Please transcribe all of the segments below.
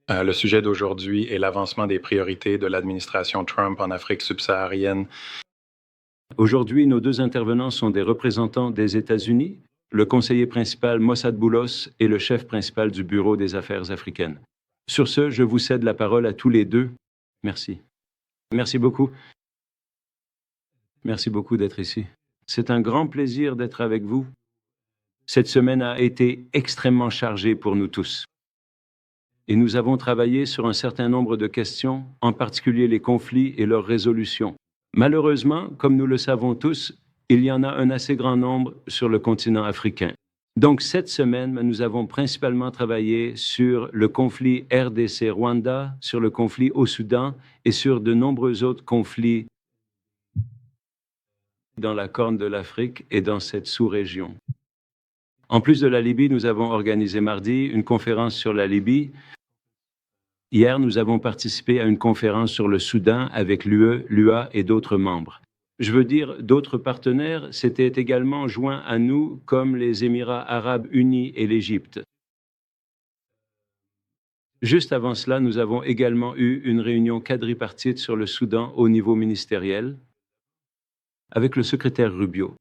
Le sujet d'aujourd'hui est l'avancement des priorités de l'administration Trump en Afrique subsaharienne. Aujourd'hui, nos deux intervenants sont des représentants des États-Unis, le conseiller principal Mossad Boulos et le chef principal du Bureau des Affaires africaines. Sur ce, je vous cède la parole à tous les deux. Merci. Merci beaucoup. Merci beaucoup d'être ici. C'est un grand plaisir d'être avec vous. Cette semaine a été extrêmement chargée pour nous tous. Et nous avons travaillé sur un certain nombre de questions, en particulier les conflits et leur résolution. Malheureusement, comme nous le savons tous, il y en a un assez grand nombre sur le continent africain. Donc cette semaine, nous avons principalement travaillé sur le conflit RDC-Rwanda, sur le conflit au Soudan et sur de nombreux autres conflits dans la Corne de l'Afrique et dans cette sous-région. En plus de la Libye, nous avons organisé mardi une conférence sur la Libye. Hier, nous avons participé à une conférence sur le Soudan avec l'UE, l'UA et d'autres membres. Je veux dire, d'autres partenaires s'étaient également joints à nous, comme les Émirats arabes unis et l'Égypte. Juste avant cela, nous avons également eu une réunion quadripartite sur le Soudan au niveau ministériel avec le secrétaire Rubio.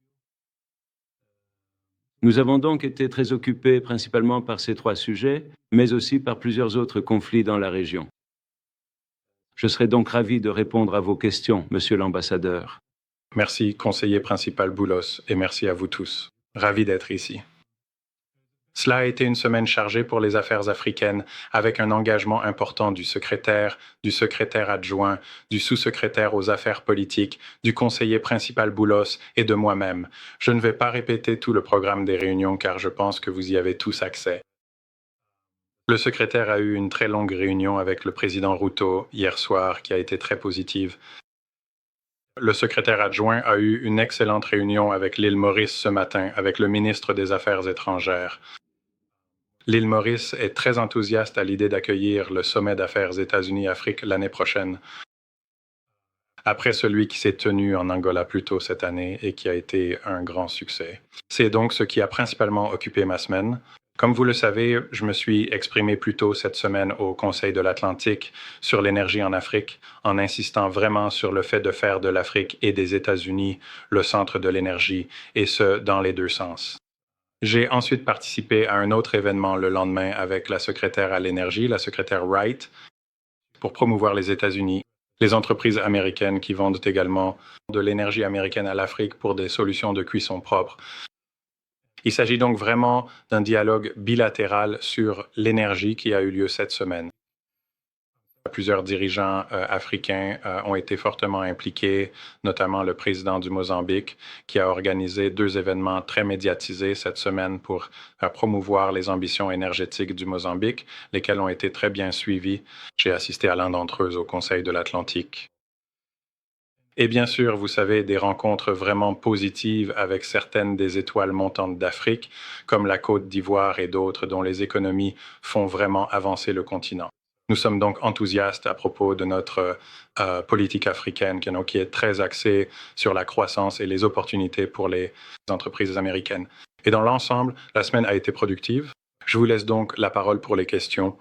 Nous avons donc été très occupés principalement par ces trois sujets, mais aussi par plusieurs autres conflits dans la région. Je serai donc ravi de répondre à vos questions, Monsieur l'ambassadeur. Merci, conseiller principal Boulos, et merci à vous tous. Ravi d'être ici. Cela a été une semaine chargée pour les affaires africaines, avec un engagement important du secrétaire adjoint, du sous-secrétaire aux affaires politiques, du conseiller principal Boulos et de moi-même. Je ne vais pas répéter tout le programme des réunions car je pense que vous y avez tous accès. Le secrétaire a eu une très longue réunion avec le président Ruto hier soir qui a été très positive. Le secrétaire adjoint a eu une excellente réunion avec l'île Maurice ce matin avec le ministre des Affaires étrangères. L'île Maurice est très enthousiaste à l'idée d'accueillir le sommet d'affaires États-Unis-Afrique l'année prochaine, après celui qui s'est tenu en Angola plus tôt cette année et qui a été un grand succès. C'est donc ce qui a principalement occupé ma semaine. Comme vous le savez, je me suis exprimé plus tôt cette semaine au Conseil de l'Atlantique sur l'énergie en Afrique, en insistant vraiment sur le fait de faire de l'Afrique et des États-Unis le centre de l'énergie, et ce, dans les deux sens. J'ai ensuite participé à un autre événement le lendemain avec la secrétaire à l'énergie, la secrétaire Wright, pour promouvoir les États-Unis, les entreprises américaines qui vendent également de l'énergie américaine à l'Afrique pour des solutions de cuisson propre. Il s'agit donc vraiment d'un dialogue bilatéral sur l'énergie qui a eu lieu cette semaine. Plusieurs dirigeants africains ont été fortement impliqués, notamment le président du Mozambique, qui a organisé 2 événements très médiatisés cette semaine pour promouvoir les ambitions énergétiques du Mozambique, lesquels ont été très bien suivis. J'ai assisté à l'un d'entre eux au Conseil de l'Atlantique. Et bien sûr, vous savez, des rencontres vraiment positives avec certaines des étoiles montantes d'Afrique, comme la Côte d'Ivoire et d'autres dont les économies font vraiment avancer le continent. Nous sommes donc enthousiastes à propos de notre politique africaine qui est très axée sur la croissance et les opportunités pour les entreprises américaines. Et dans l'ensemble, la semaine a été productive. Je vous laisse donc la parole pour les questions.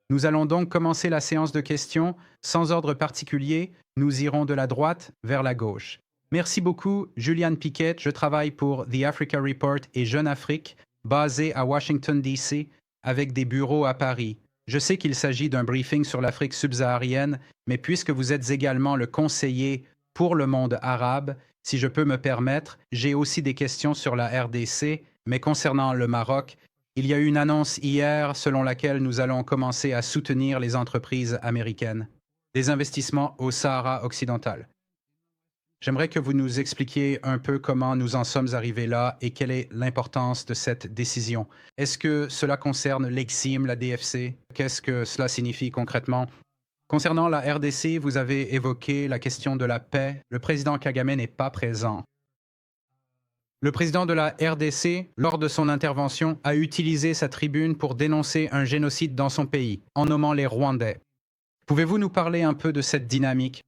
Nous allons donc commencer la séance de questions. Sans ordre particulier, nous irons de la droite vers la gauche. Merci beaucoup, Julian Piquet. Je travaille pour The Africa Report et Jeune Afrique, basé à Washington, D.C., avec des bureaux à Paris. Je sais qu'il s'agit d'un briefing sur l'Afrique subsaharienne, mais puisque vous êtes également le conseiller pour le monde arabe, si je peux me permettre, j'ai aussi des questions sur la RDC, mais concernant le Maroc, il y a eu une annonce hier selon laquelle nous allons commencer à soutenir les entreprises américaines, des investissements au Sahara occidental. J'aimerais que vous nous expliquiez un peu comment nous en sommes arrivés là et quelle est l'importance de cette décision. Est-ce que cela concerne l'Exim, la DFC? Qu'est-ce que cela signifie concrètement? Concernant la RDC, vous avez évoqué la question de la paix. Le président Kagame n'est pas présent. Le président de la RDC, lors de son intervention, a utilisé sa tribune pour dénoncer un génocide dans son pays, en nommant les Rwandais. Pouvez-vous nous parler un peu de cette dynamique?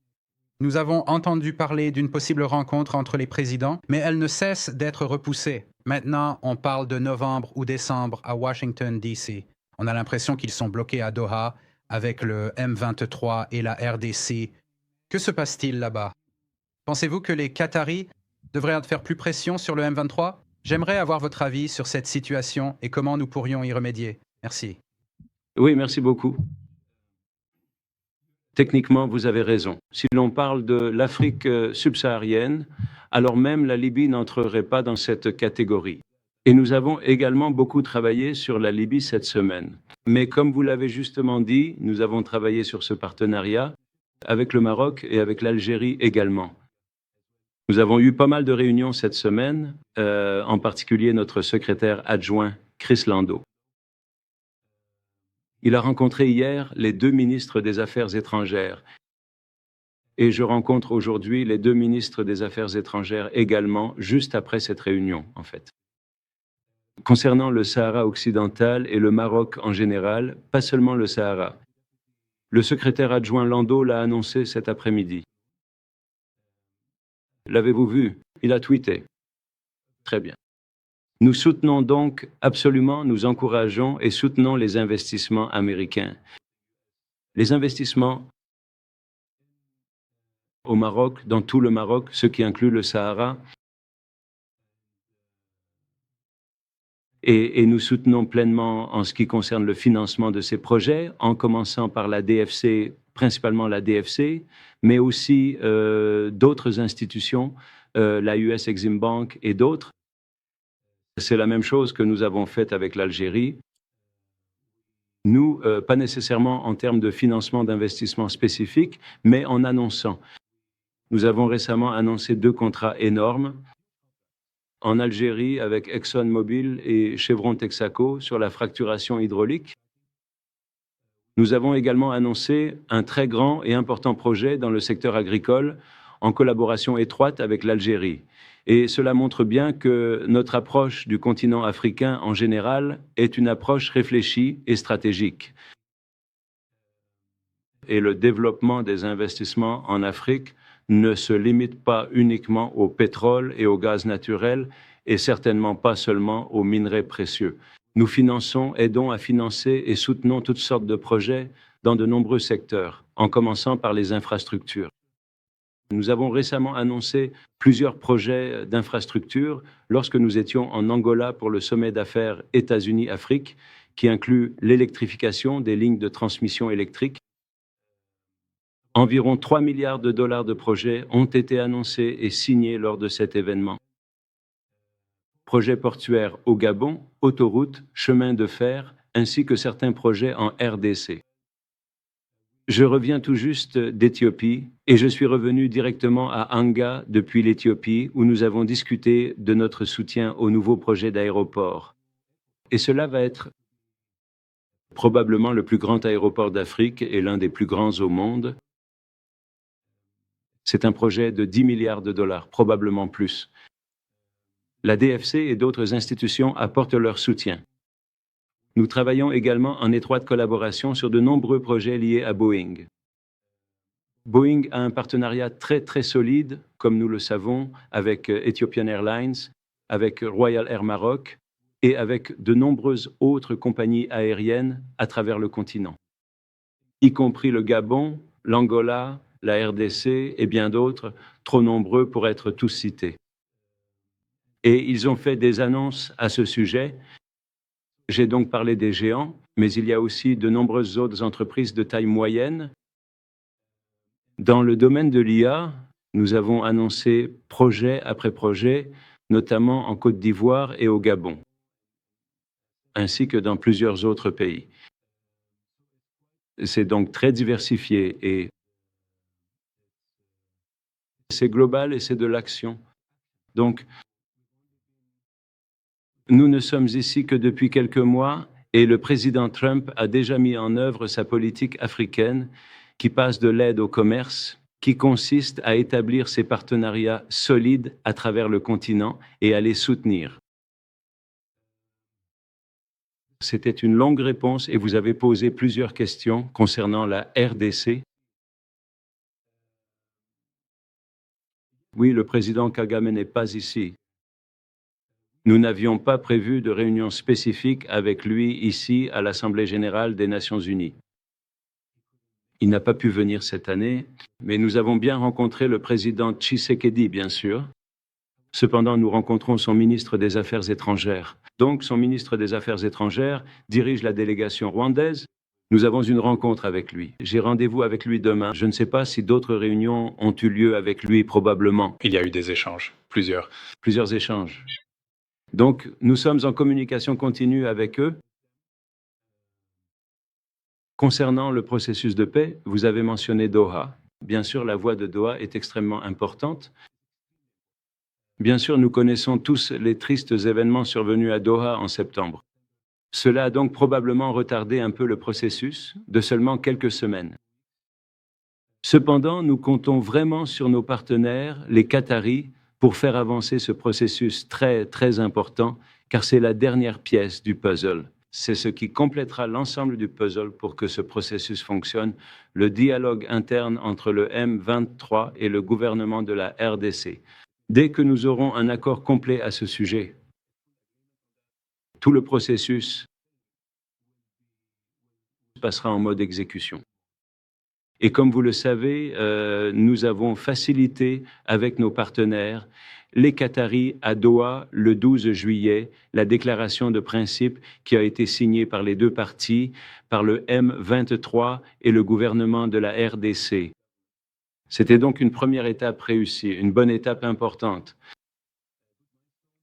Nous avons entendu parler d'une possible rencontre entre les présidents, mais elle ne cesse d'être repoussée. Maintenant, on parle de novembre ou décembre à Washington, D.C. On a l'impression qu'ils sont bloqués à Doha avec le M23 et la RDC. Que se passe-t-il là-bas? Pensez-vous que les Qataris devraient faire plus pression sur le M23? J'aimerais avoir votre avis sur cette situation et comment nous pourrions y remédier. Merci. Oui, merci beaucoup. Techniquement, vous avez raison. Si l'on parle de l'Afrique subsaharienne, alors même la Libye n'entrerait pas dans cette catégorie. Et nous avons également beaucoup travaillé sur la Libye cette semaine. Mais comme vous l'avez justement dit, nous avons travaillé sur ce partenariat avec le Maroc et avec l'Algérie également. Nous avons eu pas mal de réunions cette semaine, en particulier notre secrétaire adjoint, Chris Lando. Il a rencontré hier les 2 ministres des Affaires étrangères. Et je rencontre aujourd'hui les 2 ministres des Affaires étrangères également, juste après cette réunion, en fait. Concernant le Sahara occidental et le Maroc en général, pas seulement le Sahara. Le secrétaire adjoint Lando l'a annoncé cet après-midi. L'avez-vous vu? Il a tweeté. Très bien. Nous soutenons donc absolument, nous encourageons et soutenons les investissements américains. Les investissements au Maroc, dans tout le Maroc, ce qui inclut le Sahara. Et nous soutenons pleinement en ce qui concerne le financement de ces projets, en commençant par la DFC, principalement la DFC, mais aussi d'autres institutions, la US Exim Bank et d'autres. C'est la même chose que nous avons fait avec l'Algérie. Nous, pas nécessairement en termes de financement d'investissement spécifique, mais en annonçant. Nous avons récemment annoncé 2 contrats énormes en Algérie avec ExxonMobil et Chevron Texaco sur la fracturation hydraulique. Nous avons également annoncé un très grand et important projet dans le secteur agricole en collaboration étroite avec l'Algérie. Et cela montre bien que notre approche du continent africain en général est une approche réfléchie et stratégique. Et le développement des investissements en Afrique ne se limite pas uniquement au pétrole et au gaz naturel et certainement pas seulement aux minerais précieux. Nous finançons, aidons à financer et soutenons toutes sortes de projets dans de nombreux secteurs, en commençant par les infrastructures. Nous avons récemment annoncé plusieurs projets d'infrastructures lorsque nous étions en Angola pour le sommet d'affaires États-Unis-Afrique, qui inclut l'électrification des lignes de transmission électrique. Environ 3 milliards de dollars de projets ont été annoncés et signés lors de cet événement. Projets portuaires au Gabon, autoroutes, chemins de fer, ainsi que certains projets en RDC. Je reviens tout juste d'Éthiopie et je suis revenu directement à Anga depuis l'Éthiopie où nous avons discuté de notre soutien au nouveau projet d'aéroport. Et cela va être probablement le plus grand aéroport d'Afrique et l'un des plus grands au monde. C'est un projet de 10 milliards de dollars, probablement plus. La DFC et d'autres institutions apportent leur soutien. Nous travaillons également en étroite collaboration sur de nombreux projets liés à Boeing. Boeing a un partenariat très solide, comme nous le savons, avec Ethiopian Airlines, avec Royal Air Maroc et avec de nombreuses autres compagnies aériennes à travers le continent, y compris le Gabon, l'Angola, la RDC et bien d'autres, trop nombreux pour être tous cités. Et ils ont fait des annonces à ce sujet. J'ai donc parlé des géants, mais il y a aussi de nombreuses autres entreprises de taille moyenne. Dans le domaine de l'IA, nous avons annoncé projet après projet, notamment en Côte d'Ivoire et au Gabon, ainsi que dans plusieurs autres pays. C'est donc très diversifié et c'est global et c'est de l'action. Donc, nous ne sommes ici que depuis quelques mois et le président Trump a déjà mis en œuvre sa politique africaine qui passe de l'aide au commerce, qui consiste à établir ces partenariats solides à travers le continent et à les soutenir. C'était une longue réponse et vous avez posé plusieurs questions concernant la RDC. Oui, le président Kagame n'est pas ici. Nous n'avions pas prévu de réunion spécifique avec lui ici à l'Assemblée générale des Nations unies. Il n'a pas pu venir cette année, mais nous avons bien rencontré le président Tshisekedi, bien sûr. Cependant, nous rencontrons son ministre des Affaires étrangères. Donc, son ministre des Affaires étrangères dirige la délégation rwandaise. Nous avons une rencontre avec lui. J'ai rendez-vous avec lui demain. Je ne sais pas si d'autres réunions ont eu lieu avec lui, probablement. Il y a eu des échanges, plusieurs. Plusieurs échanges. Donc, nous sommes en communication continue avec eux. Concernant le processus de paix, vous avez mentionné Doha. Bien sûr, la voix de Doha est extrêmement importante. Bien sûr, nous connaissons tous les tristes événements survenus à Doha en septembre. Cela a donc probablement retardé un peu le processus de seulement quelques semaines. Cependant, nous comptons vraiment sur nos partenaires, les Qataris, pour faire avancer ce processus très, très important, car c'est la dernière pièce du puzzle. C'est ce qui complétera l'ensemble du puzzle pour que ce processus fonctionne, le dialogue interne entre le M23 et le gouvernement de la RDC. Dès que nous aurons un accord complet à ce sujet, tout le processus passera en mode exécution. Et comme vous le savez, nous avons facilité avec nos partenaires, les Qataris, à Doha, le 12 juillet, la déclaration de principe qui a été signée par les deux parties, par le M23 et le gouvernement de la RDC. C'était donc une première étape réussie, une bonne étape importante.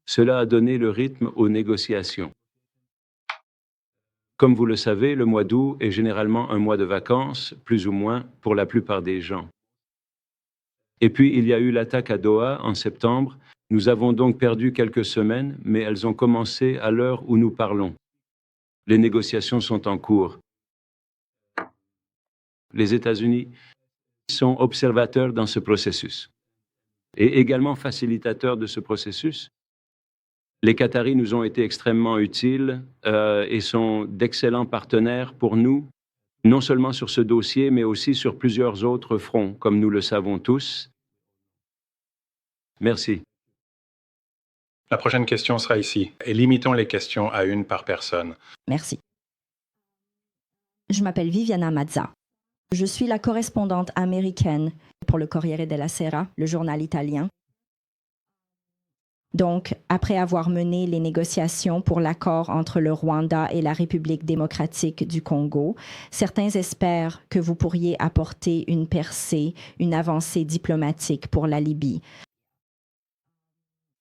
Cela a donné le rythme aux négociations. Comme vous le savez, le mois d'août est généralement un mois de vacances, plus ou moins, pour la plupart des gens. Et puis, il y a eu l'attaque à Doha en septembre. Nous avons donc perdu quelques semaines, mais elles ont commencé à l'heure où nous parlons. Les négociations sont en cours. Les États-Unis sont observateurs dans ce processus et également facilitateurs de ce processus. Les Qataris nous ont été extrêmement utiles et sont d'excellents partenaires pour nous, non seulement sur ce dossier, mais aussi sur plusieurs autres fronts, comme nous le savons tous. Merci. La prochaine question sera ici, et limitons les questions à une par personne. Merci. Je m'appelle Viviana Mazza. Je suis la correspondante américaine pour le Corriere della Sera, le journal italien. Donc, après avoir mené les négociations pour l'accord entre le Rwanda et la République démocratique du Congo, certains espèrent que vous pourriez apporter une percée, une avancée diplomatique pour la Libye.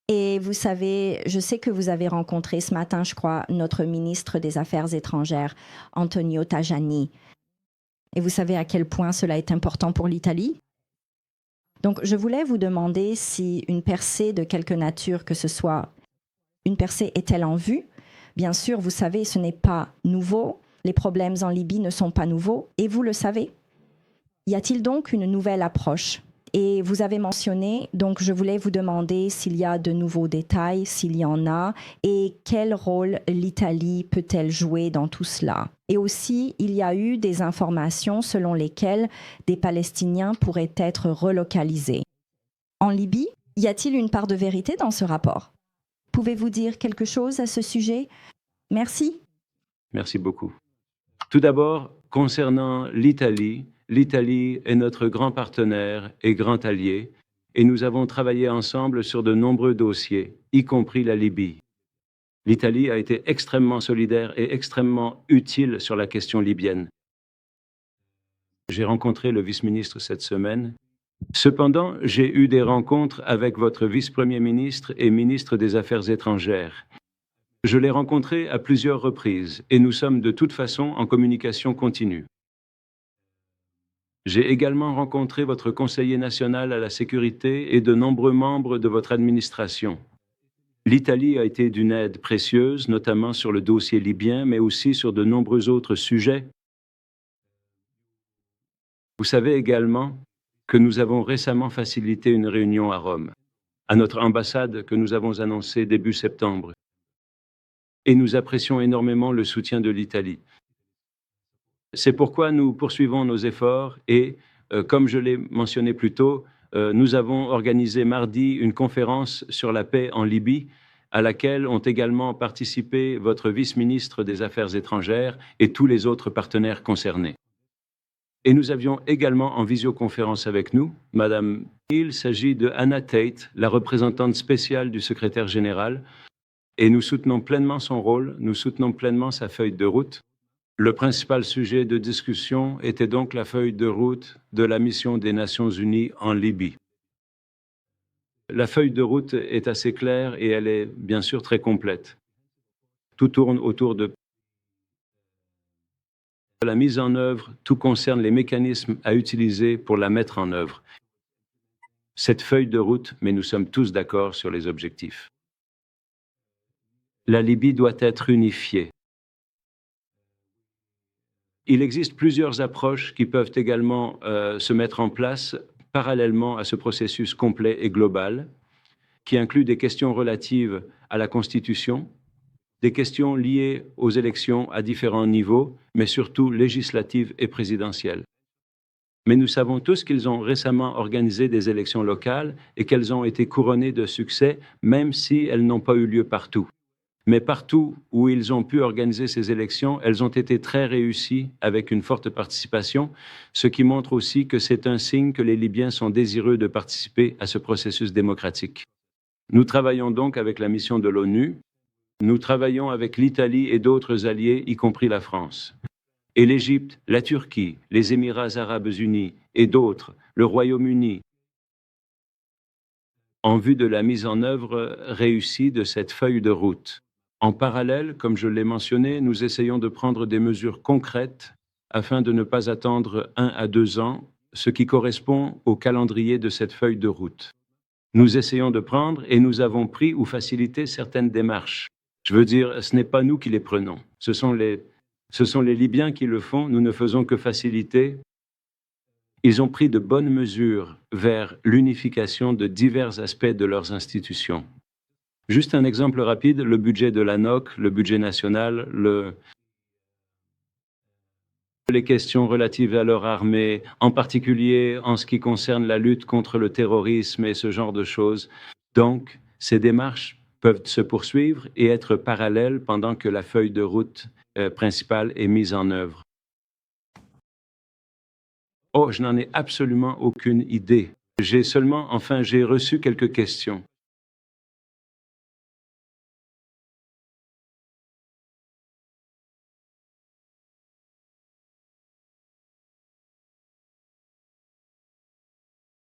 Et vous savez, je sais que vous avez rencontré ce matin, je crois, notre ministre des Affaires étrangères, Antonio Tajani. Et vous savez à quel point cela est important pour l'Italie? Donc, je voulais vous demander si une percée de quelque nature que ce soit, une percée est-elle en vue? Bien sûr, vous savez, ce n'est pas nouveau. Les problèmes en Libye ne sont pas nouveaux, et vous le savez. Y a-t-il donc une nouvelle approche? Et vous avez mentionné, donc je voulais vous demander s'il y a de nouveaux détails, s'il y en a, et quel rôle l'Italie peut-elle jouer dans tout cela. Et aussi, il y a eu des informations selon lesquelles des Palestiniens pourraient être relocalisés. En Libye, y a-t-il une part de vérité dans ce rapport? Pouvez-vous dire quelque chose à ce sujet? Merci. Merci beaucoup. Tout d'abord, concernant l'Italie, l'Italie est notre grand partenaire et grand allié, et nous avons travaillé ensemble sur de nombreux dossiers, y compris la Libye. L'Italie a été extrêmement solidaire et extrêmement utile sur la question libyenne. J'ai rencontré le vice-ministre cette semaine. Cependant, j'ai eu des rencontres avec votre vice-premier ministre et ministre des Affaires étrangères. Je l'ai rencontré à plusieurs reprises et nous sommes de toute façon en communication continue. J'ai également rencontré votre conseiller national à la sécurité et de nombreux membres de votre administration. L'Italie a été d'une aide précieuse, notamment sur le dossier libyen, mais aussi sur de nombreux autres sujets. Vous savez également que nous avons récemment facilité une réunion à Rome, à notre ambassade que nous avons annoncée début septembre. Et nous apprécions énormément le soutien de l'Italie. C'est pourquoi nous poursuivons nos efforts et, comme je l'ai mentionné plus tôt, nous avons organisé mardi une conférence sur la paix en Libye à laquelle ont également participé votre vice-ministre des Affaires étrangères et tous les autres partenaires concernés. Et nous avions également en visioconférence avec nous, Madame, il s'agit de Anna Tate, la représentante spéciale du secrétaire général, et nous soutenons pleinement son rôle, nous soutenons pleinement sa feuille de route. Le principal sujet de discussion était donc la feuille de route de la mission des Nations Unies en Libye. La feuille de route est assez claire et elle est bien sûr très complète. Tout tourne autour de la mise en œuvre, tout concerne les mécanismes à utiliser pour la mettre en œuvre. Cette feuille de route, mais nous sommes tous d'accord sur les objectifs. La Libye doit être unifiée. Il existe plusieurs approches qui peuvent également se mettre en place parallèlement à ce processus complet et global, qui inclut des questions relatives à la Constitution, des questions liées aux élections à différents niveaux, mais surtout législatives et présidentielles. Mais nous savons tous qu'ils ont récemment organisé des élections locales et qu'elles ont été couronnées de succès, même si elles n'ont pas eu lieu partout. Mais partout où ils ont pu organiser ces élections, elles ont été très réussies avec une forte participation, ce qui montre aussi que c'est un signe que les Libyens sont désireux de participer à ce processus démocratique. Nous travaillons donc avec la mission de l'ONU, nous travaillons avec l'Italie et d'autres alliés, y compris la France. Et l'Égypte, la Turquie, les Émirats arabes unis et d'autres, le Royaume-Uni, en vue de la mise en œuvre réussie de cette feuille de route. En parallèle, comme je l'ai mentionné, nous essayons de prendre des mesures concrètes afin de ne pas attendre 1 à 2 ans, ce qui correspond au calendrier de cette feuille de route. Nous essayons de prendre et nous avons pris ou facilité certaines démarches. Je veux dire, ce n'est pas nous qui les prenons. Ce sont les Libyens qui le font, nous ne faisons que faciliter. Ils ont pris de bonnes mesures vers l'unification de divers aspects de leurs institutions. Juste un exemple rapide, le budget de l'ANOC, le budget national, les questions relatives à leur armée, en particulier en ce qui concerne la lutte contre le terrorisme et ce genre de choses. Donc, ces démarches peuvent se poursuivre et être parallèles pendant que la feuille de route principale est mise en œuvre. Oh, je n'en ai absolument aucune idée. J'ai reçu quelques questions.